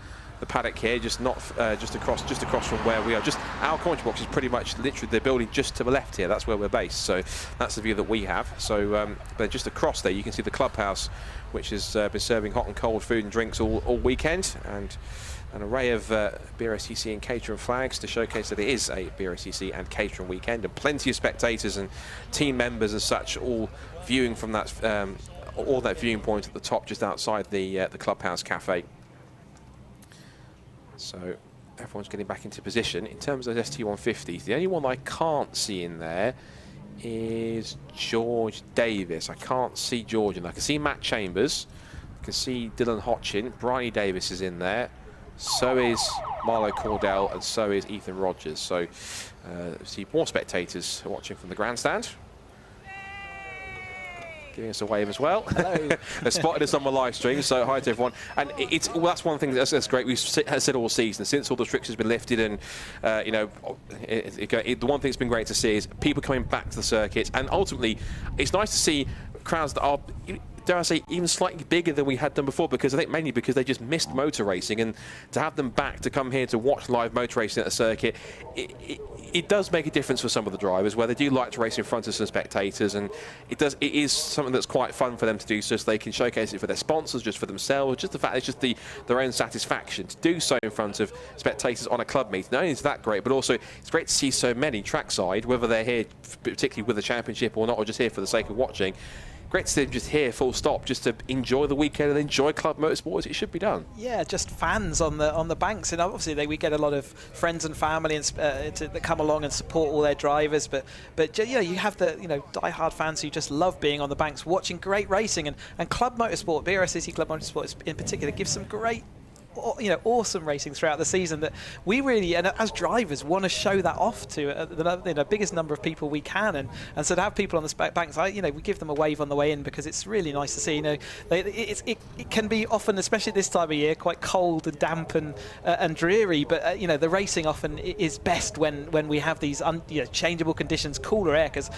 paddock here, just across from where we are. Just our commentary box is pretty much literally the building just to the left here. That's where we're based, so that's the view that we have. So but just across there you can see the clubhouse, which has been serving hot and cold food and drinks all weekend, and an array of BRSCC and catering flags to showcase that it is a BRSCC and catering weekend, and plenty of spectators and team members as such, all viewing from that all that viewing point at the top just outside the clubhouse cafe. So everyone's getting back into position. In terms of those ST150s, the only one I can't see in there is George Davis. I can't see George in there. I can see Matt Chambers, I can see Dylan Hotchin, Bryony Davis is in there, so is Marlo Cordell, and so is Ethan Rodgers. So see more spectators watching from the grandstand, giving us a wave as well. Hello. They spotted us on the live stream, so hi to everyone. And well, that's one thing that's great. We've said all season, since all the restrictions have been lifted, and you know, the one thing that's been great to see is people coming back to the circuit, and ultimately, it's nice to see crowds that are, dare I say, even slightly bigger than we had done before, because I think mainly because they just missed motor racing, and to have them back to come here to watch live motor racing at the circuit, it does make a difference for some of the drivers, where they do like to race in front of some spectators, and it is something that's quite fun for them to do, so they can showcase it for their sponsors, just for themselves, just the fact it's just their own satisfaction to do so in front of spectators on a club meet. Not only is that great, but also it's great to see so many trackside, whether they're here particularly with the championship or not, or just here for the sake of watching. Great to see them just here, full stop, just to enjoy the weekend and enjoy club motorsport as it should be done. Yeah, just fans on the banks, and obviously we get a lot of friends and family and that come along and support all their drivers. But you know, you have the die-hard fans who just love being on the banks, watching great racing, and club motorsport, BRSCC Club Motorsport in particular, gives some great, awesome racing throughout the season that we really, and as drivers, want to show that off to the biggest number of people we can, and so to have people on the banks, we give them a wave on the way in, because it's really nice to see. It can be often, especially this time of year, quite cold and damp and dreary, but the racing often is best when we have these changeable conditions, cooler air, because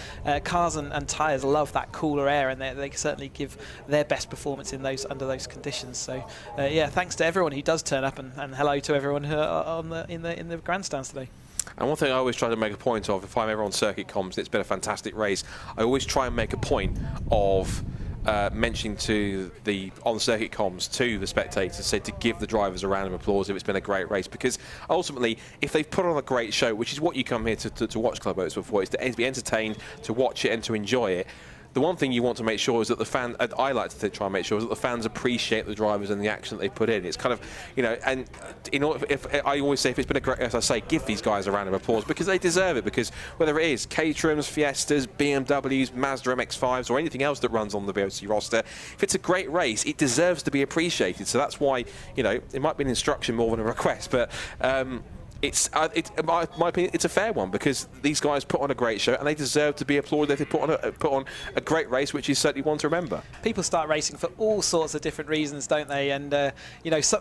cars and tyres love that cooler air, and they certainly give their best performance in under those conditions. So yeah, thanks to everyone who does turn up, and hello to everyone who are in the grandstands today. And one thing I always try to make a point of, if I'm ever on circuit comms, it's been a fantastic race, I always try and make a point of mentioning on the circuit comms to the spectators, say to give the drivers a round of applause if it's been a great race, because ultimately, if they've put on a great show, which is what you come here to watch Club Motorsport for, is to be entertained, to watch it and to enjoy it. The one thing you want to make sure is that the fan, I like to try and make sure, is that the fans appreciate the drivers and the action that they put in. It's kind of, and if I always say, if it's been a great, as I say, give these guys a round of applause, because they deserve it, because whether it is Caterhams, Fiestas, BMWs, Mazda MX-5s, or anything else that runs on the BRSCC roster, if it's a great race, it deserves to be appreciated. So that's why, it might be an instruction more than a request, but in my opinion, it's a fair one, because these guys put on a great show and they deserve to be applauded if they put on a great race, which is certainly one to remember. People start racing for all sorts of different reasons, don't they? And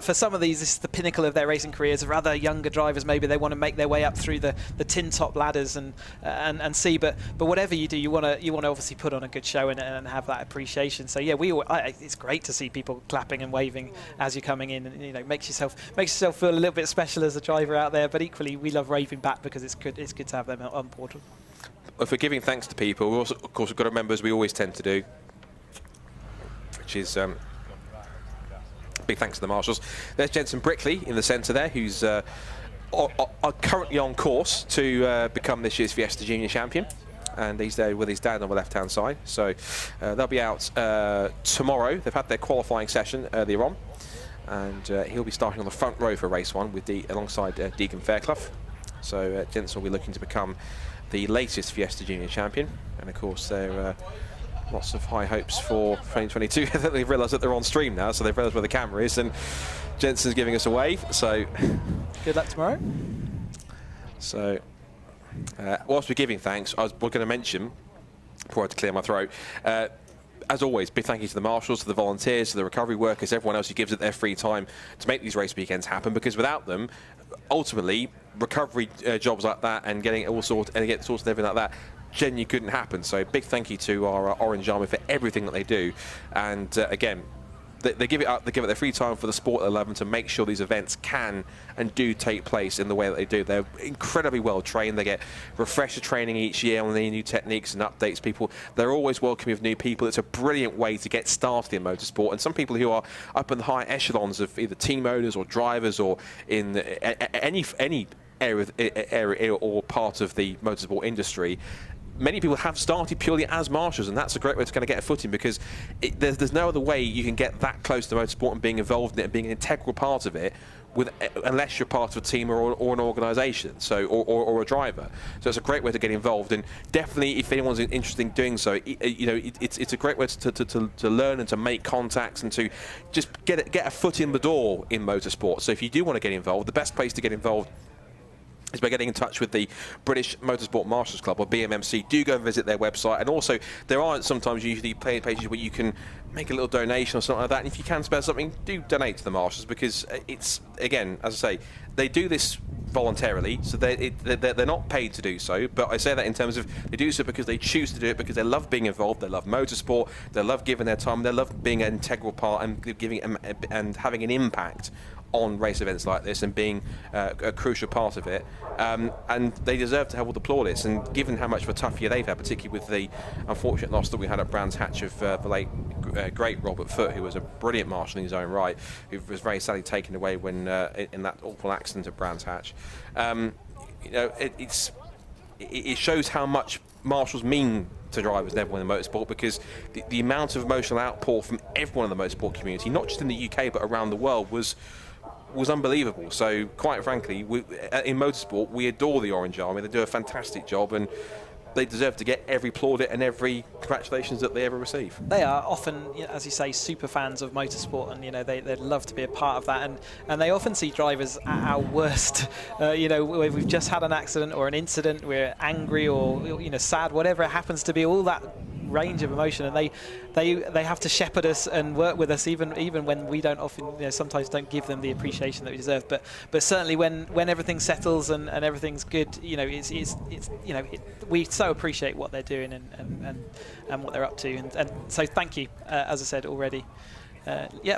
for some of these, this is the pinnacle of their racing careers. For other younger drivers, maybe they want to make their way up through the tin top ladders and see. But whatever you do, you want to obviously put on a good show and have that appreciation. So yeah, it's great to see people clapping and waving as you're coming in, and makes yourself feel a little bit special as a driver out there. But equally, we love raving back, because it's good to have them on board. If we're giving thanks to people, we also, of course, we've got to remember, as we always tend to do, which is big thanks to the marshals. There's Jensen Brickley in the centre there, who's are currently on course to become this year's Fiesta Junior champion. And he's there with his dad on the left-hand side. So they'll be out tomorrow. They've had their qualifying session earlier on, and he'll be starting on the front row for race one alongside Deegan Fairclough. So Jensen will be looking to become the latest Fiesta Junior champion, and of course they're lots of high hopes for 2022. They've realised that they're on stream now, so they've realised where the camera is, and Jensen's giving us a wave. So good luck tomorrow. So whilst we're giving thanks, we're going to mention, before I had to clear my throat, as always, big thank you to the marshals, to the volunteers, to the recovery workers, everyone else who gives it their free time to make these race weekends happen, because without them, ultimately, recovery jobs like that and getting it all sorted and everything like that genuinely couldn't happen. So big thank you to our Orange Army for everything that they do. And again, they give it up, they give it their free time for the sport they love, and to make sure these events can and do take place in the way that they do. They're incredibly well trained. They get refresher training each year on the new techniques and updates. They're always welcoming of new people. It's a brilliant way to get started in motorsport. And some people who are up in the high echelons of either team owners or drivers or in any area or part of the motorsport industry, many people have started purely as marshals, and that's a great way to kind of get a footing, because there's no other way you can get that close to motorsport and being involved in it and being an integral part of it unless you're part of a team or an organisation, so or a driver. So it's a great way to get involved, and definitely if anyone's interested in doing so, it's a great way to learn and to make contacts and to just get a foot in the door in motorsport. So if you do want to get involved, the best place to get involved is by getting in touch with the British Motorsport Marshals Club, or BMMC. Do go and visit their website, and also there are sometimes usually pages where you can make a little donation or something like that, and if you can spare something, do donate to the marshals, because it's, again, as I say, they do this voluntarily, so they're not paid to do so, but I say that in terms of they do so because they choose to do it, because they love being involved, they love motorsport, they love giving their time, they love being an integral part and giving and having an impact on race events like this and being a crucial part of it, and they deserve to have all the plaudits. And given how much of a tough year they've had, particularly with the unfortunate loss that we had at Brands Hatch of the late great Robert Foote, who was a brilliant marshal in his own right, who was very sadly taken away when in that awful accident at Brands Hatch. It shows how much marshals mean to drivers and everyone in motorsport, because the amount of emotional outpour from everyone in the motorsport community, not just in the UK but around the world, was unbelievable. So quite frankly, in motorsport we adore the Orange Army. They do a fantastic job, and they deserve to get every plaudit and every congratulations that they ever receive. They are often, as you say, super fans of motorsport, and they'd love to be a part of that, and they often see drivers at our worst. We've just had an accident or an incident, we're angry or sad, whatever it happens to be, all that range of emotion, and they have to shepherd us and work with us even when we don't often, sometimes don't give them the appreciation that we deserve. But certainly when everything settles and everything's good, we so appreciate what they're doing and what they're up to, and so thank you, as I said already.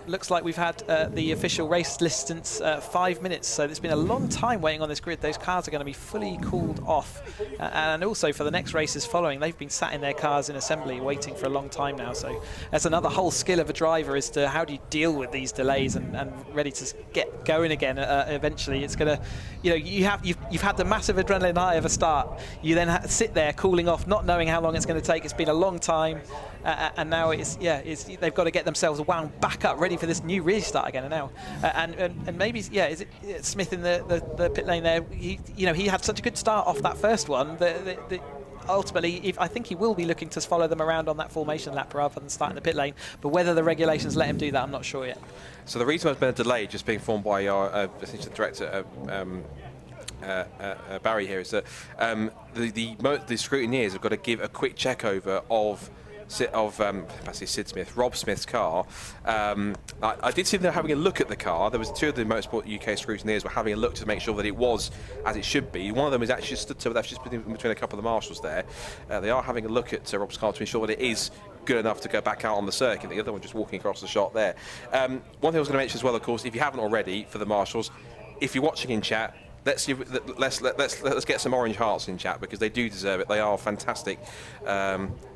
Looks like we've had the official race list since 5 minutes, so it's been a long time waiting on this grid. Those cars are going to be fully cooled off, and also for the next races following, they've been sat in their cars in assembly waiting for a long time now. So that's another whole skill of a driver, as to how do you deal with these delays and ready to get going again. Eventually it's going to, you've had the massive adrenaline high of a start, you then sit there cooling off, not knowing how long it's going to take. It's been a long time, and now they've got to get themselves wound back up, ready for this new restart again. And now, and maybe, is it Smith in the pit lane there? He had such a good start off that first one. Ultimately, I think he will be looking to follow them around on that formation lap rather than starting the pit lane. But whether the regulations let him do that, I'm not sure yet. So the reason there's been a delay, just being informed by our assistant director, Barry here, is that the scrutineers have got to give a quick check over of Sid Smith, Rob Smith's car. I did see them having a look at the car. There was two of the Motorsport UK scrutineers were having a look to make sure that it was as it should be. One of them is actually stood to the left, just between a couple of the marshals there. They are having a look at Rob's car to ensure that it is good enough to go back out on the circuit. The other one just walking across the shot there. One thing I was going to mention as well, of course, if you haven't already, for the marshals, if you're watching in chat, let's get some orange hearts in chat, because they do deserve it. They are fantastic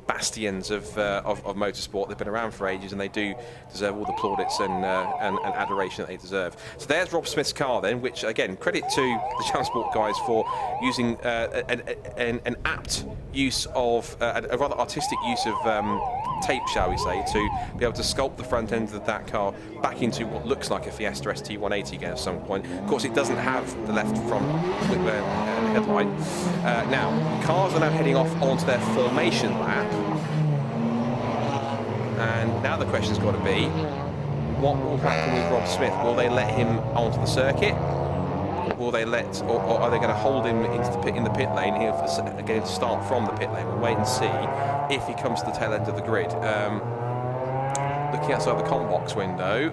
bastions of motorsport. They've been around for ages, and they do deserve all the plaudits and adoration that they deserve. So there's Rob Smith's car then, which again, credit to the Channel Sport guys for using an apt use of a rather artistic use of tape, shall we say, to be able to sculpt the front end of that car back into what looks like a Fiesta ST180 again at some point. Of course, it doesn't have the left front headlight. Now, cars are now heading off onto their formation lap. And now the question's got to be, what will happen with Rob Smith? Will they let him onto the circuit? Will they let, or are they going to hold him into the in the pit lane here again to start from the pit lane? We'll wait and see if he comes to the tail end of the grid. Looking outside the com box window,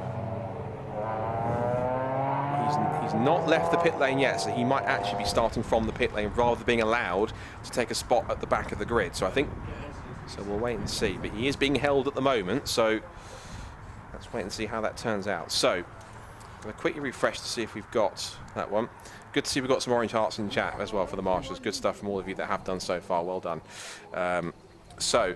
he's not left the pit lane yet, so he might actually be starting from the pit lane rather than being allowed to take a spot at the back of the grid. So I think, so we'll wait and see. But he is being held at the moment, so let's wait and see how that turns out. So I'm going to quickly refresh to see if we've got that one. Good to see we've got some orange hearts in chat as well for the marshals. Good stuff from all of you that have done so far. Well done. So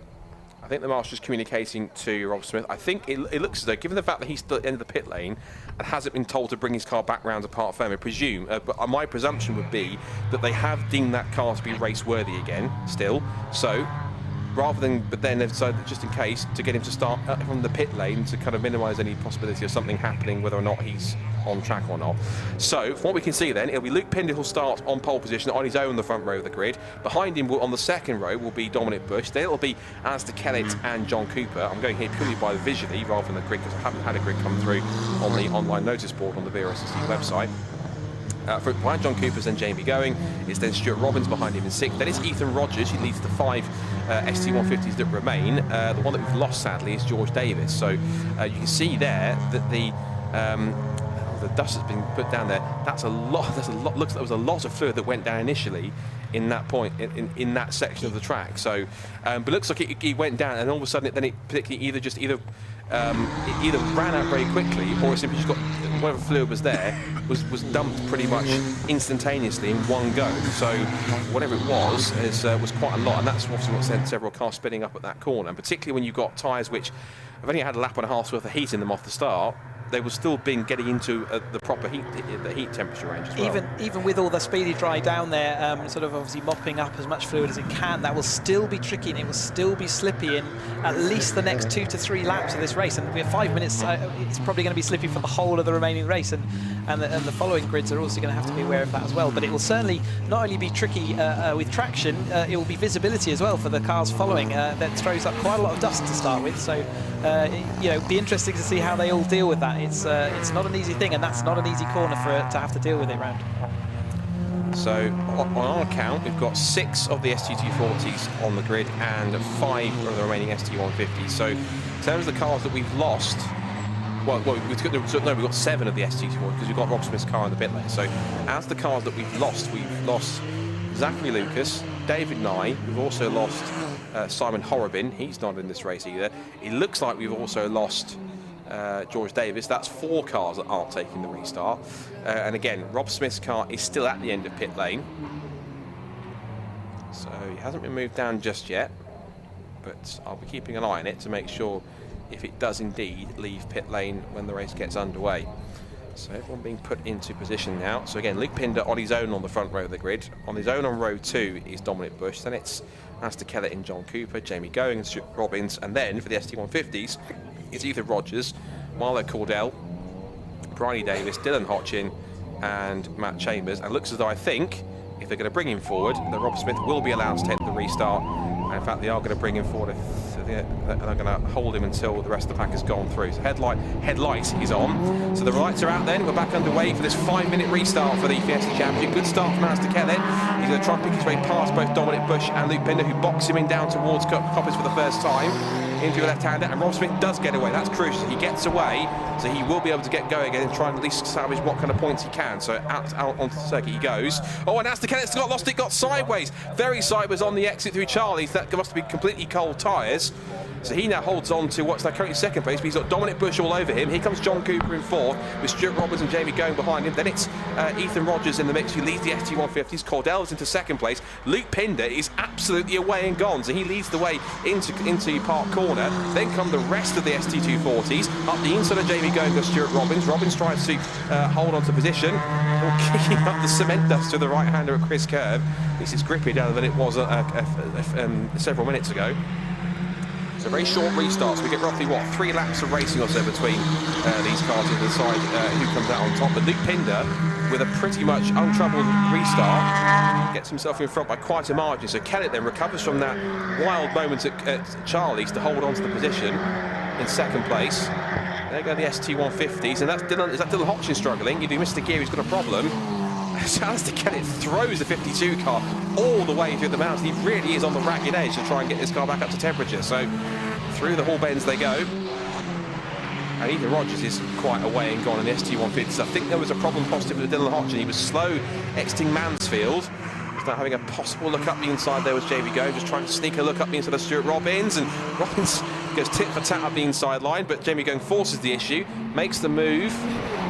I think the marshal's communicating to Rob Smith. I think it looks as though, given the fact that he's still at the end of the pit lane and hasn't been told to bring his car back round to part firm, I presume, but my presumption would be that they have deemed that car to be race worthy again still. So rather than, but then they've decided, just in case, to get him to start from the pit lane to kind of minimise any possibility of something happening, whether or not he's on track or not. So, from what we can see then, it'll be Luke Pinder who'll start on pole position on his own on the front row of the grid. Behind him, on the second row, will be Dominic Bush. Then it'll be Alistair Kellett and John Cooper. I'm going here purely by visually rather than the grid, because I haven't had a grid come through on the online notice board on the BRSCC website. Behind John Cooper's then Jamie Going. It's then Stuart Robbins behind him in 6th. Then it's Ethan Rodgers, who leads the 5 ST150s that remain. The one that we've lost, sadly, is George Davis. So you can see there that the dust has been put down there. That's a lot. Looks like there was a lot of fluid that went down initially in that point in that section of the track. So, but it looks like it went down, and all of a sudden, it particularly either ran out very quickly, or it simply just got whatever fluid was there was dumped pretty much instantaneously in one go. So whatever it was quite a lot, and that's obviously what sent several cars spinning up at that corner. And particularly when you've got tyres which have only had a lap and a half's worth of heat in them off the start, they were still getting into the proper heat temperature range as well. Even with all the speedy dry down there, sort of obviously mopping up as much fluid as it can, that will still be tricky and it will still be slippy in at least the next 2 to 3 laps of this race. And with 5 minutes, it's probably going to be slippy for the whole of the remaining race. And the following grids are also going to have to be aware of that as well. But it will certainly not only be tricky with traction, it will be visibility as well for the cars following. That throws up quite a lot of dust to start with. So, be interesting to see how they all deal with that. It's not an easy thing, and that's not an easy corner for it to have to deal with it round. So on our account, we've got 6 of the ST240s on the grid and 5 of the remaining ST150s. So in terms of the cars that we've lost, we've got 7 of the ST240s because we've got Rob Smith's car in the pit lane. So as the cars that we've lost Zachary Lucas, David Nye. We've also lost Simon Horrobin. He's not in this race either. It looks like we've also lost George Davis. That's 4 cars that aren't taking the restart. And again, Rob Smith's car is still at the end of pit lane. So he hasn't been moved down just yet, but I'll be keeping an eye on it to make sure if it does indeed leave pit lane when the race gets underway. So everyone being put into position now. So again, Luke Pinder on his own on the front row of the grid. On his own on row 2 is Dominic Bush. Then it's Alistair Kellett and John Cooper, Jamie Going and Stuart Robbins. And then for the ST150s, it's Ethan Rodgers, Marlo Cordell, Bryony Davis, Dylan Hotchin and Matt Chambers. And it looks as though, I think, if they're going to bring him forward, that Rob Smith will be allowed to take the restart. And in fact, they are going to bring him forward. They're going to hold him until the rest of the pack has gone through. So headlight is on. So the lights are out then. We're back underway for this 5-minute restart for the Fiesta Championship. Good start from Alistair Kellett. He's going to try and pick his way past both Dominic Bush and Luke Pinder, who box him in down towards Coppers for the first time into a left-hander. And Rob Smith does get away. That's crucial. He gets away, so he will be able to get going again and try and at least salvage what kind of points he can. So out onto the circuit he goes. Oh, and Alistair Kellett's got lost. It got sideways. Very sideways on the exit through Charlie's. That must be completely cold tyres. So he now holds on to what's now currently second place, but he's got Dominic Bush all over him. Here comes John Cooper in 4th, with Stuart Robbins and Jamie Going behind him. Then it's Ethan Rodgers in the mix, who leads the ST150s. Cordell's into second place. Luke Pinder is absolutely away and gone, so he leads the way into Park Corner. Then come the rest of the ST240s. Up the inside of Jamie Going goes Stuart Robbins. Robbins tries to hold on to position, kicking up the cement dust to the right-hander at Chris Curve. At least it's grippier down than it was several minutes ago. So very short restarts. We get roughly, what, 3 laps of racing or so between these cars to decide who comes out on top. But Luke Pinder, with a pretty much untroubled restart, gets himself in front by quite a margin. So Kellett then recovers from that wild moment at Charlie's to hold on to the position in second place. There go the ST150s, and that's Dylan. Is that Dylan Hodgkin struggling? If he missed a gear, he's got a problem. So Alistair Kellett throws the 52 car all the way through the mountains. He really is on the ragged edge to try and get this car back up to temperature. So through the hall bends they go. And even Rodgers is quite away and gone in the ST150s. I think there was a problem possibly with Dylan Hodgkin. He was slow exiting Mansfield. He's now having a possible look up the inside. There was JB Go, just trying to sneak a look up the inside of Stuart Robbins. And Robbins goes tit for tat up the inside line, but Jamie Going forces the issue, makes the move,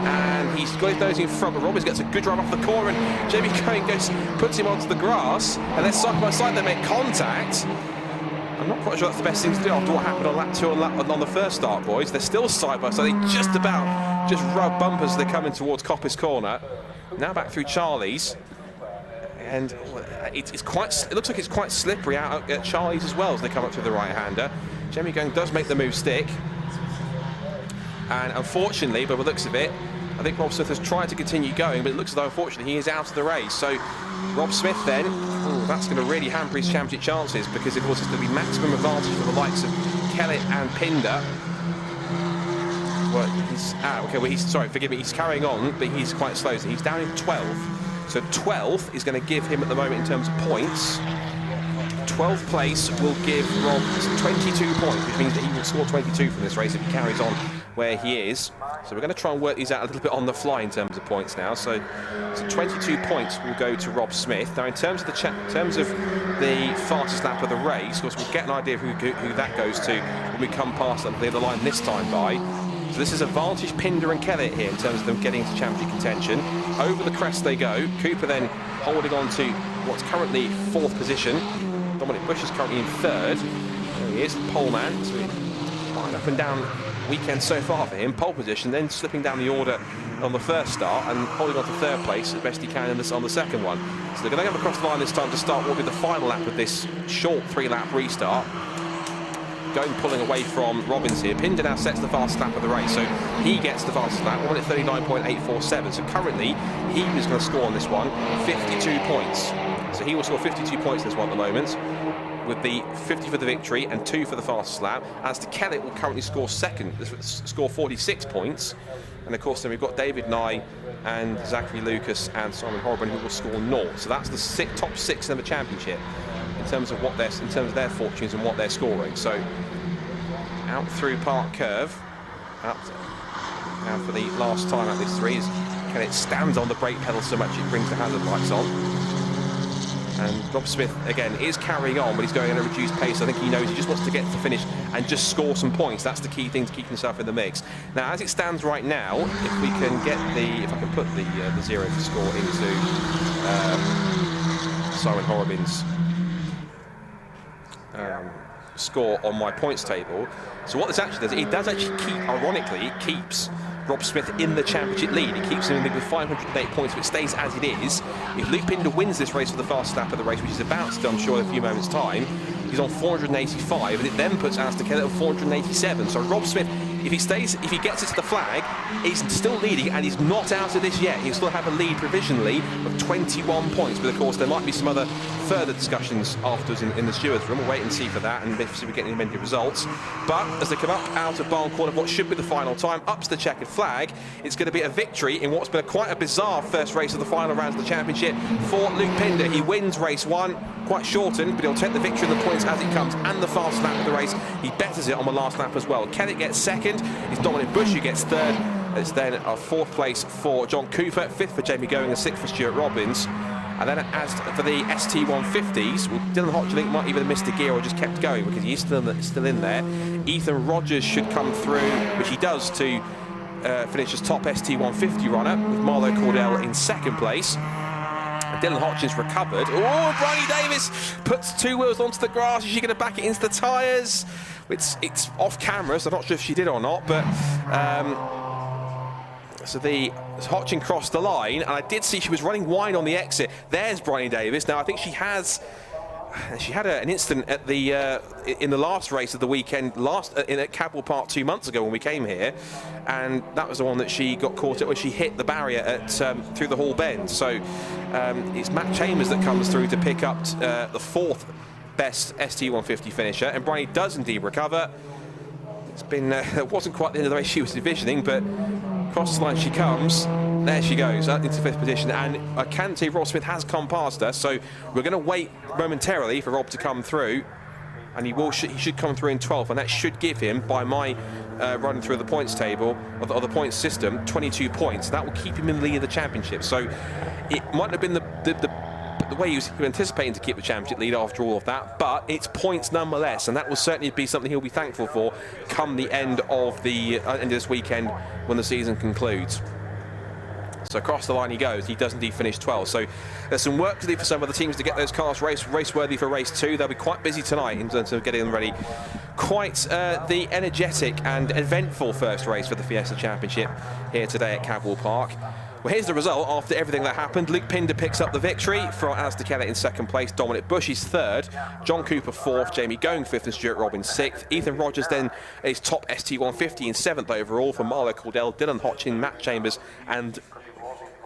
and he's got his nose in front, but Robbins gets a good drive off the corner, and Jamie Going goes, puts him onto the grass, and then side by side they make contact. I'm not quite sure that's the best thing to do after what happened on lap 2 on the first start, boys. They're still side by side. They just about rub bumpers as they're coming towards Coppice Corner. Now back through Charlie's. And it looks like it's quite slippery out at Charlie's as well as they come up to the right-hander. Jamie Going does make the move stick. And unfortunately, by the looks of it, I think Rob Smith has tried to continue going, but it looks as though, unfortunately, he is out of the race. So Rob Smith then, that's going to really hamper his championship chances, because, of course, it's going to be maximum advantage for the likes of Kellett and Pinder. Well, sorry, forgive me, he's carrying on, but he's quite slow. So he's down in 12. So 12th is going to give him, at the moment, in terms of points, 12th place will give Rob 22 points, which means that he will score 22 from this race if he carries on where he is. So we're going to try and work these out a little bit on the fly in terms of points now. So 22 points will go to Rob Smith. Now, in terms of the fastest lap of the race, of course, we'll get an idea of who that goes to when we come past the other line this time by. So this is advantage Pinder and Kellett here in terms of them getting into championship contention. Over the crest they go. Cooper then holding on to what's currently 4th position. Dominic Bush is currently in 3rd. There he is, pole man. So fine up and down weekend so far for him. Pole position, then slipping down the order on the first start and holding on to 3rd place as best he can on the second one. So they're going to go across the line this time to start what will be the final lap of this short 3-lap restart. Pulling away from Robbins here. Pinder now sets the fastest lap of the race, so he gets the fastest lap, 1 at 39.847. So currently, he is going to score on this one 52 points. So he will score 52 points in this one at the moment, with the 50 for the victory and 2 for the fastest lap. As to Kellett will currently score 2nd, score 46 points. And of course, then we've got David Nye and Zachary Lucas and Simon Horriban who will score 0. So that's the top 6 in the championship in terms of their fortunes and what they're scoring. So out through Park Curve, now for the last time at this 3 is Kellett stands on the brake pedal so much it brings the hazard lights on. And Rob Smith again is carrying on, but he's going at a reduced pace. I think he knows he just wants to get to the finish and just score some points. That's the key thing to keep himself in the mix. Now, as it stands right now, if we can get if I can put the 0 for score into Simon Horribin's score on my points table. So what this actually does, it does actually keep, ironically, it keeps Rob Smith in the championship lead. It keeps him in with 508 points, but it stays as it is. If Luke Pinder wins this race for the fastest lap of the race, which is about to, I'm sure, in a few moments' time, he's on 485, and it then puts Alistair Kellett on 487. So Rob Smith, if he gets it to the flag, he's still leading, and he's not out of this yet. He'll still have a lead provisionally of 21 points, but of course there might be some other further discussions afterwards in the stewards' room. We'll wait and see for that, and see if we get any amended results. But as they come up out of Barn Corner, what should be the final time, up to the checkered flag, it's going to be a victory in what's been quite a bizarre first race of the final rounds of the championship for Luke Pinder. He wins race 1, quite shortened, but he'll take the victory and the points as it comes, and the fastest lap of the race. He betters it on the last lap as well. Kellett gets 2nd, it's Dominic Bush who gets 3rd. It's then a 4th place for John Cooper, 5th for Jamie Going, and 6th for Stuart Robbins. And then as for the ST150s, well, Dylan Hodgkin might either have missed a gear or just kept going because he is still in there. Ethan Rodgers should come through, which he does, to finish as top ST150 runner, with Marlo Cordell in 2nd place. Dylan Hodgkin's recovered. Oh, Bryony Davis puts 2 wheels onto the grass. Is she going to back it into the tyres? It's off camera, so I'm not sure if she did or not, but so Hodgkin crossed the line, and I did see she was running wide on the exit. There's Bryony Davis. Now, I think she has she had an incident at the in the last race of the weekend, at Cadwell Park 2 months ago when we came here, and that was the one that she got caught at when she hit the barrier at through the Hall Bend. So it's Matt Chambers that comes through to pick up the 4th best ST150 finisher, and Bryony does indeed recover. It's been it wasn't quite the end of the race she was envisioning, but across the line she comes. There she goes, up into 5th position, and I can see Rob Smith has come past her, so we're going to wait momentarily for Rob to come through, and he should come through in 12th, and that should give him, by my run through the points table, or the points system, 22 points. That will keep him in the lead of the championship, so it might have been the way he was anticipating to keep the championship lead after all of that, but it's points nonetheless, and that will certainly be something he'll be thankful for come the end of this weekend when the season concludes. So across the line he goes. He does indeed finish 12th. So there's some work to do for some of the teams to get those cars race-worthy for race 2. They'll be quite busy tonight in terms of getting them ready. Quite the energetic and eventful first race for the Fiesta Championship here today at Cadwell Park. Well, here's the result after everything that happened. Luke Pinder picks up the victory for Alistair Kellett in 2nd place. Dominic Bush is 3rd. John Cooper 4th. Jamie Going 5th and Stuart Robbins 6th. Ethan Rodgers then is top ST150 in 7th overall for Marlo Cordell, Dylan Hotchin, Matt Chambers, and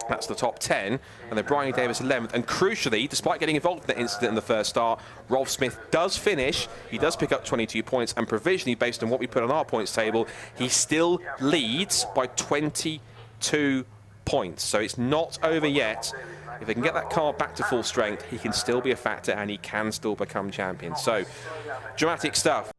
that's the top 10. And then Bryony Davis 11th. And crucially, despite getting involved in that incident in the first start, Rolf Smith does finish. He does pick up 22 points, and provisionally, based on what we put on our points table, he still leads by 22 points. So it's not over yet. If they can get that car back to full strength, he can still be a factor and he can still become champion. So dramatic stuff.